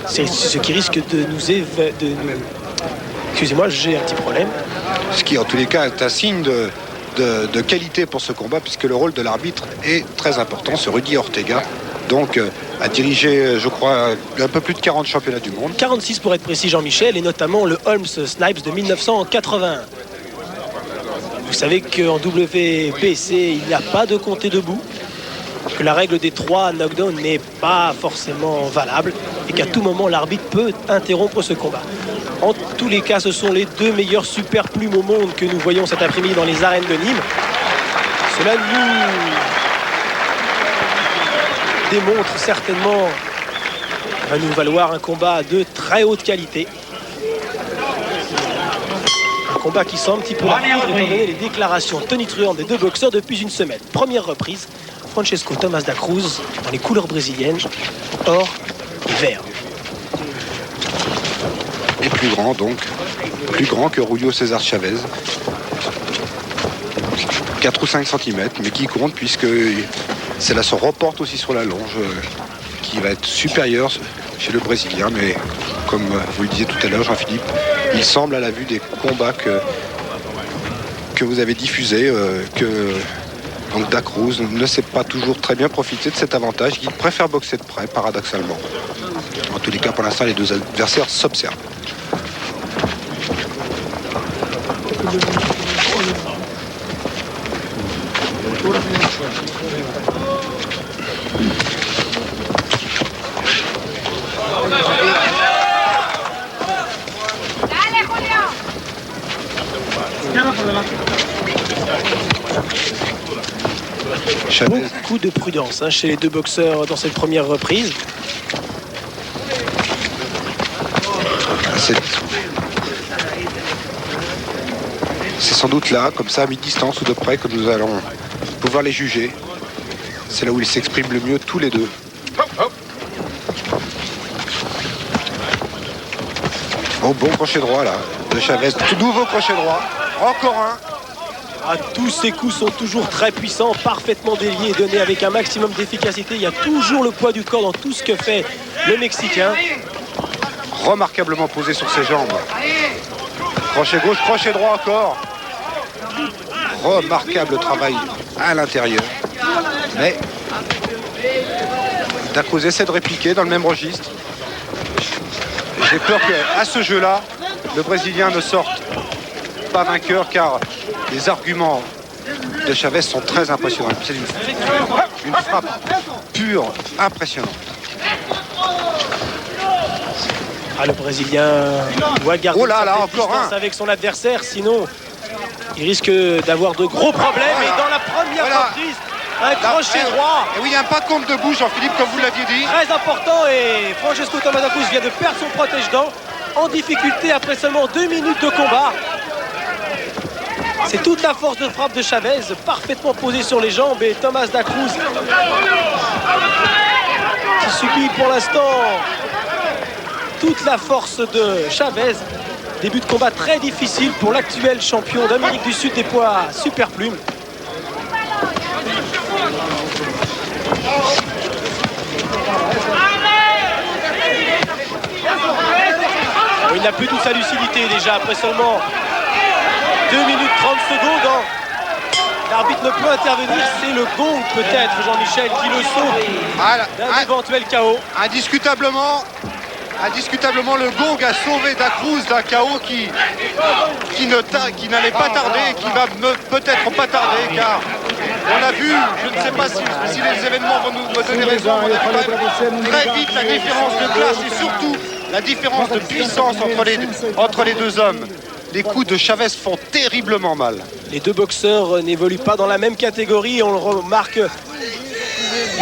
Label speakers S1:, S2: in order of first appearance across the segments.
S1: C'est ce qui risque de nous Excusez-moi, j'ai un petit problème.
S2: Ce qui, en tous les cas, est un signe de qualité pour ce combat, puisque le rôle de l'arbitre est très important. Ce Rudy Ortega, donc, a dirigé, je crois, un peu plus de 40 championnats du monde.
S1: 46 pour être précis, Jean-Michel, et notamment le Holmes Snipes de 1981. Vous savez qu'en WBC, il n'y a pas de compter debout, que la règle des 3 knockdowns n'est pas forcément valable et qu'à tout moment, l'arbitre peut interrompre ce combat. En tous les cas, ce sont les 2 meilleurs super plumes au monde que nous voyons cet après-midi dans les arènes de Nîmes. Cela nous démontre certainement, va nous valoir un combat de très haute qualité. Un combat qui semble un petit peu la étant donné les déclarations tonitruantes des 2 boxeurs depuis une semaine. Première reprise, Francesco Tomás da Cruz dans les couleurs brésiliennes, or et vert.
S2: Et plus grand donc, plus grand que Julio César Chavez. 4 ou 5 cm, mais qui compte puisque cela se reporte aussi sur la longe qui va être supérieure chez le Brésilien. Mais comme vous le disiez tout à l'heure, Jean-Philippe, il semble à la vue des combats que vous avez diffusés que donc Da Cruz ne sait pas toujours très bien profiter de cet avantage. Il préfère boxer de près, paradoxalement. En tous les cas, pour l'instant, les 2 adversaires s'observent.
S1: Beaucoup de prudence chez les 2 boxeurs dans cette première reprise.
S2: C'est sans doute là, comme ça, à mi-distance ou de près, que nous allons pouvoir les juger. C'est là où ils s'expriment le mieux tous les 2. Oh, bon crochet droit là, de Chavez. Tout nouveau crochet droit. Encore un.
S1: Tous ces coups sont toujours très puissants, parfaitement déliés et donnés avec un maximum d'efficacité. Il y a toujours le poids du corps dans tout ce que fait le Mexicain.
S2: Remarquablement posé sur ses jambes. Crochet gauche, crochet droit encore. Remarquable travail à l'intérieur. Mais Da Cruz essaie de répliquer dans le même registre. J'ai peur qu'à ce jeu-là, le Brésilien ne sorte pas vainqueur, car les arguments de Chavez sont très impressionnants. C'est une frappe pure, impressionnante.
S1: Le Brésilien doit garder sa distance avec son adversaire, sinon il risque d'avoir de gros problèmes. Voilà. Et dans la première reprise, un crochet droit.
S2: Et oui, il y a un pas de compte debout, Jean-Philippe, comme vous l'aviez dit.
S1: Très important, et Francesco Tomás da Cruz vient de perdre son protège-dents en difficulté après seulement 2 minutes de combat. C'est toute la force de frappe de Chavez, parfaitement posée sur les jambes, et Tomás da Cruz qui subit pour l'instant toute la force de Chavez. Début de combat très difficile pour l'actuel champion d'Amérique du Sud des poids super plumes. Il n'a plus toute sa lucidité déjà après seulement 2 minutes 30 secondes. L'arbitre ne peut intervenir, c'est le gong peut-être, Jean-Michel, qui le sauve d'un éventuel KO.
S2: Indiscutablement, le gong a sauvé Da Cruz d'un KO qui n'allait pas tarder et qui va peut-être pas tarder, car on a vu, je ne sais pas si les événements vont nous donner raison, on a vu très vite la différence de classe et surtout la différence de puissance entre les 2 hommes. Les coups de Chavez font terriblement mal.
S1: Les 2 boxeurs n'évoluent pas dans la même catégorie. On le remarque,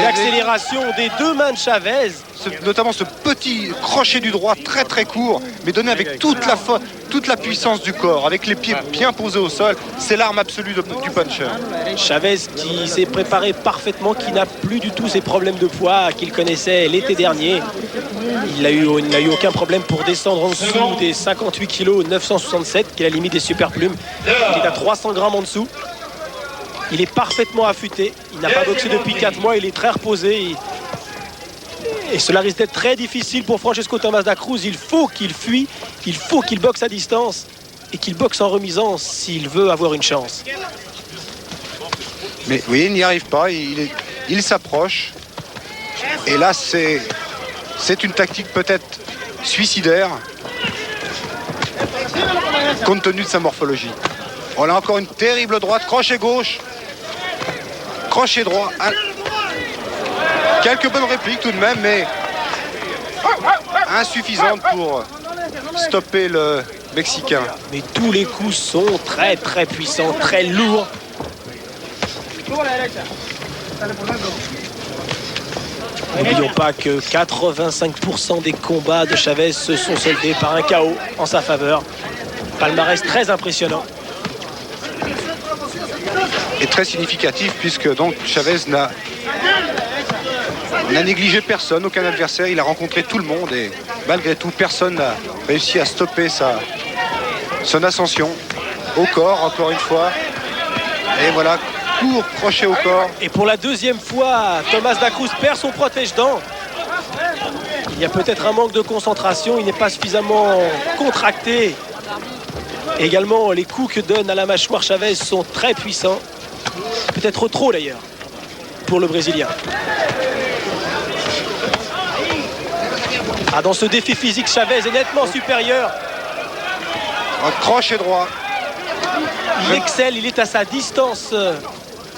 S1: l'accélération des 2 mains de Chavez.
S2: Notamment ce petit crochet du droit très très court, mais donné avec toute la puissance du corps, avec les pieds bien posés au sol. C'est l'arme absolue du puncher.
S1: Chavez qui s'est préparé parfaitement, qui n'a plus du tout ces problèmes de poids qu'il connaissait l'été dernier. Il n'a eu aucun problème pour descendre en dessous des 58 kg 967, qui est la limite des super plumes. Il est à 300 grammes en dessous. Il est parfaitement affûté. Il n'a pas boxé depuis 4 mois. Il est très reposé. Et cela risque d'être très difficile pour Francesco Tomás da Cruz. Il faut qu'il fuit, il faut qu'il boxe à distance et qu'il boxe en remisant s'il veut avoir une chance.
S2: Mais oui, il n'y arrive pas, il s'approche. Et là, c'est une tactique peut-être suicidaire, compte tenu de sa morphologie. On a encore une terrible droite, crochet gauche, crochet droit. Quelques bonnes répliques tout de même, mais insuffisantes pour stopper le Mexicain.
S1: Mais tous les coups sont très très puissants, très lourds. N'oublions pas que 85% des combats de Chavez se sont soldés par un KO en sa faveur. Palmarès très impressionnant.
S2: Et très significatif puisque donc Chavez n'a négligé personne, aucun adversaire. Il a rencontré tout le monde et malgré tout, personne n'a réussi à stopper son ascension au corps, encore une fois. Et voilà, court, crochet au corps.
S1: Et pour la deuxième fois, Tomás da Cruz perd son protège-dents. Il y a peut-être un manque de concentration, il n'est pas suffisamment contracté. Et également, les coups que donne à la mâchoire Chavez sont très puissants. Peut-être trop d'ailleurs, pour le Brésilien. Dans ce défi physique, Chavez est nettement supérieur.
S2: Un crochet droit.
S1: Il excelle, il est à sa distance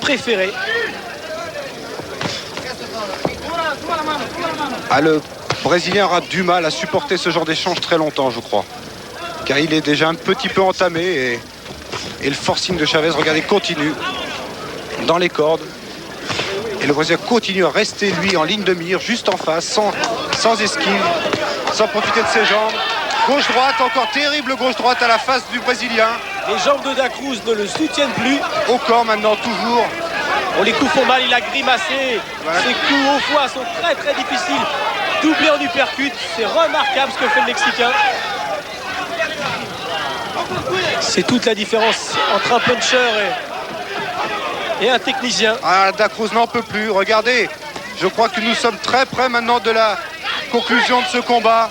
S1: préférée.
S2: Le Brésilien aura du mal à supporter ce genre d'échange très longtemps, je crois. Car il est déjà un petit peu entamé et le forcing de Chavez, regardez, continue dans les cordes. Et le Brésilien continue à rester, lui, en ligne de mire, juste en face, sans esquive, sans profiter de ses jambes. Gauche-droite, encore terrible gauche-droite à la face du Brésilien.
S1: Les jambes de da Cruz ne le soutiennent plus.
S2: Au corps maintenant, toujours.
S1: Les coups font mal, il a grimacé.
S2: Voilà.
S1: Ses coups au foie sont très très difficiles. Doublé en uppercut, c'est remarquable ce que fait le Mexicain. C'est toute la différence entre un puncher et un technicien.
S2: Da Cruz n'en peut plus, regardez. Je crois que nous sommes très près maintenant de la conclusion de ce combat.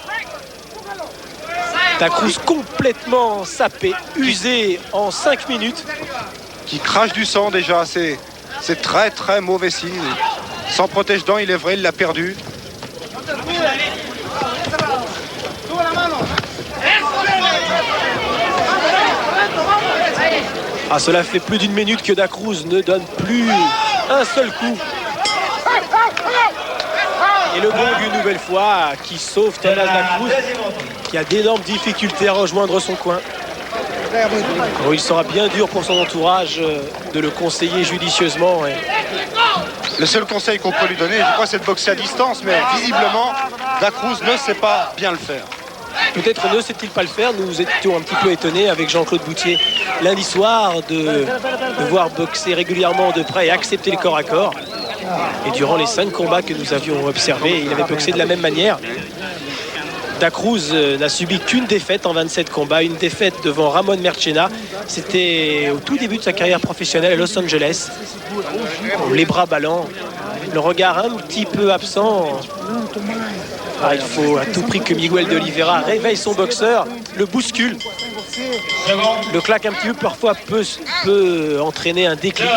S1: Da Cruz complètement sapé, usé en 5 minutes.
S2: Qui crache du sang déjà, c'est très très mauvais signe. Sans protège-dents, il est vrai, il l'a perdu.
S1: Cela fait plus d'une minute que da Cruz ne donne plus un seul coup. Et le gong une nouvelle fois qui sauve Tomás da Cruz, qui a d'énormes difficultés à rejoindre son coin. Il sera bien dur pour son entourage de le conseiller judicieusement.
S2: Le seul conseil qu'on peut lui donner, je crois, c'est de boxer à distance, mais visiblement, da Cruz ne sait pas bien le faire.
S1: Peut-être ne sait-il pas le faire. Nous étions un petit peu étonnés avec Jean-Claude Boutier lundi soir de voir boxer régulièrement de près et accepter le corps à corps. Et durant les 5 combats que nous avions observés, il avait boxé de la même manière. Da Cruz n'a subi qu'une défaite en 27 combats, une défaite devant Ramon Merchena. C'était au tout début de sa carrière professionnelle à Los Angeles. Les bras ballants, le regard un petit peu absent. Il faut à tout prix que Miguel de Oliveira réveille son boxeur, le bouscule. Le claque un petit peu, parfois peut entraîner un déclic.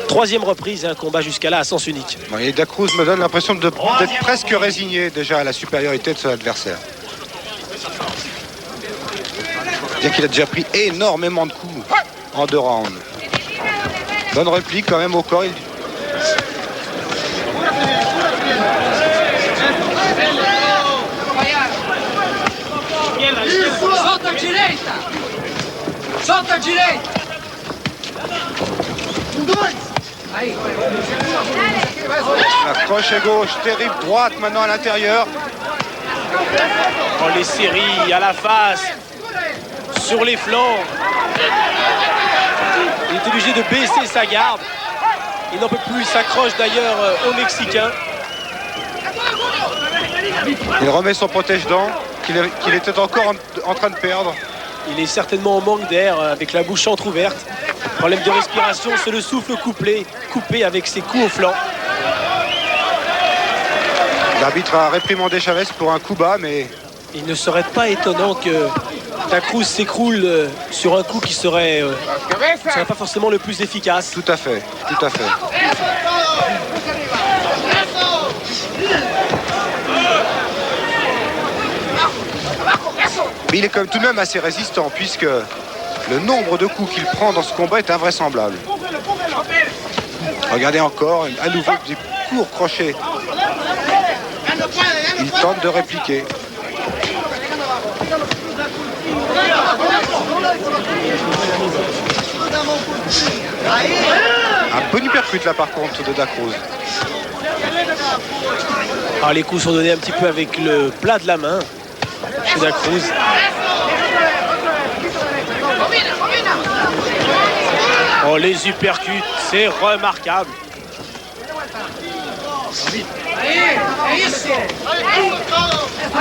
S1: 3e reprise et un combat jusqu'à là à sens unique.
S2: Et da Cruz me donne l'impression d'être presque résigné déjà à la supériorité de son adversaire. Bien qu'il a déjà pris énormément de coups en 2 rounds. Bonne réplique quand même au corps.
S3: Solta direita!
S2: La crochet gauche, terrible droite maintenant à l'intérieur.
S1: Les séries à la face, sur les flancs. Il est obligé de baisser sa garde. Il n'en peut plus, il s'accroche d'ailleurs au Mexicain.
S2: Il remet son protège-dents qu'il était encore en train de perdre.
S1: Il est certainement en manque d'air avec la bouche entrouverte. Problème de respiration, c'est le souffle coupé avec ses coups au flanc.
S2: L'arbitre a réprimandé Chavez pour un coup bas, mais
S1: Il ne serait pas étonnant que Dacruz s'écroule sur un coup qui serait pas forcément le plus efficace.
S2: tout à fait, tout à fait. Mais il est quand même tout de même assez résistant, puisque le nombre de coups qu'il prend dans ce combat est invraisemblable. Regardez encore, à nouveau des courts crochets. Il tente de répliquer. Un bon uppercut là par contre de Dacruz.
S1: Alors les coups sont donnés un petit peu avec le plat de la main chez Dacruz. Oh, les uppercuts, c'est remarquable.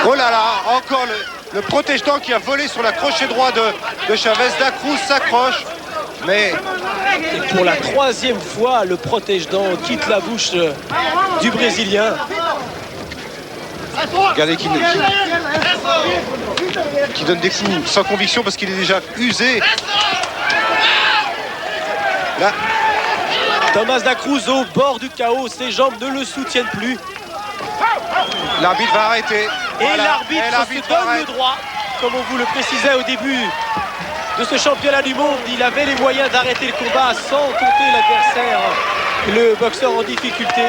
S2: Oh là là, encore le protège-dents qui a volé sur la crochet droit de Chavez. Dacruz s'accroche, mais
S1: Et pour la troisième fois, le protège-dents quitte la bouche du Brésilien.
S2: regardez qui donne des coups sans conviction parce qu'il est déjà usé. Là,
S1: Tomás Dacruz au bord du chaos, ses jambes ne le soutiennent plus.
S2: l'arbitre va arrêter.
S1: Et
S2: Voilà.
S1: l'arbitre
S2: Et
S1: se donne
S2: arrête.
S1: le droit, comme on vous le précisait au début de ce championnat du monde. Il avait les moyens d'arrêter le combat sans compter l'adversaire, le boxeur en difficulté.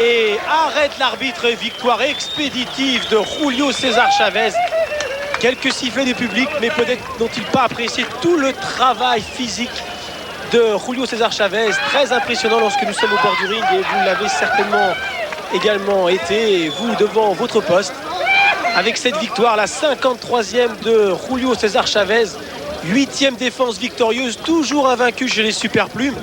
S1: Et arrête l'arbitre, victoire expéditive de Julio César Chavez. Quelques sifflets du public, mais peut-être n'ont-ils pas apprécié tout le travail physique de Julio César Chavez. Très impressionnant lorsque nous sommes au bord du ring, et vous l'avez certainement également été, vous devant votre poste. Avec cette victoire, la 53e de Julio César Chavez, 8e défense victorieuse, toujours invaincu chez les super plumes,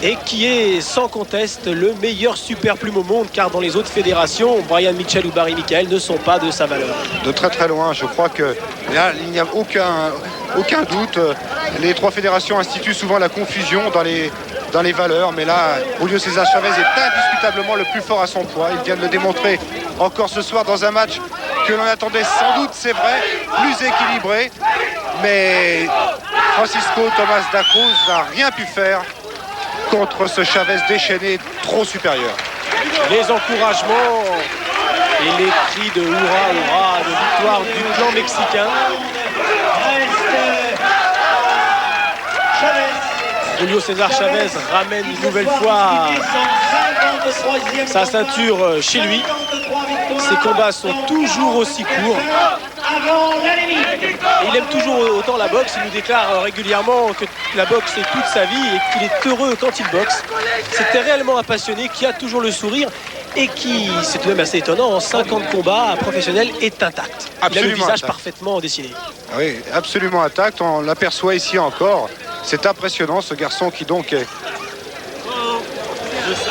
S1: et qui est sans conteste le meilleur super plume au monde, car dans les autres fédérations, Brian Mitchell ou Barry Michael ne sont pas de sa valeur.
S2: De très très loin, je crois que là, il n'y a aucun doute. Les trois fédérations instituent souvent la confusion dans les valeurs, mais là, Julio César Chavez est indiscutablement le plus fort à son poids. Il vient de le démontrer encore ce soir dans un match que l'on attendait sans doute, c'est vrai, plus équilibré. Mais Francisco Tomás Dacruz n'a rien pu faire contre ce Chavez déchaîné trop supérieur.
S1: Les encouragements et les cris de hurrah, hurrah, de victoire du clan mexicain. Julio César Chavez ramène une nouvelle fois sa ceinture chez lui. Ses combats sont toujours aussi courts. Il aime toujours autant la boxe. Il nous déclare régulièrement que la boxe est toute sa vie et qu'il est heureux quand il boxe. C'était réellement un passionné qui a toujours le sourire et qui, c'est tout de même assez étonnant, en 50 combats professionnels, est intact. Il a le
S2: Absolument
S1: visage
S2: intact.
S1: parfaitement dessiné.
S2: Oui, absolument intact. On l'aperçoit ici encore. C'est impressionnant, ce garçon qui donc est...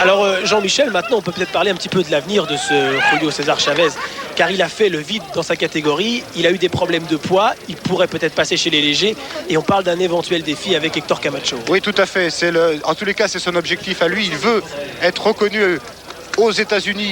S1: Alors Jean-Michel, maintenant on peut peut-être parler un petit peu de l'avenir de ce Julio César Chavez, car il a fait le vide dans sa catégorie, il a eu des problèmes de poids, il pourrait peut-être passer chez les légers, et on parle d'un éventuel défi avec Hector Camacho.
S2: Oui, tout à fait. En tous les cas, c'est son objectif à lui. Il veut être reconnu aux États-Unis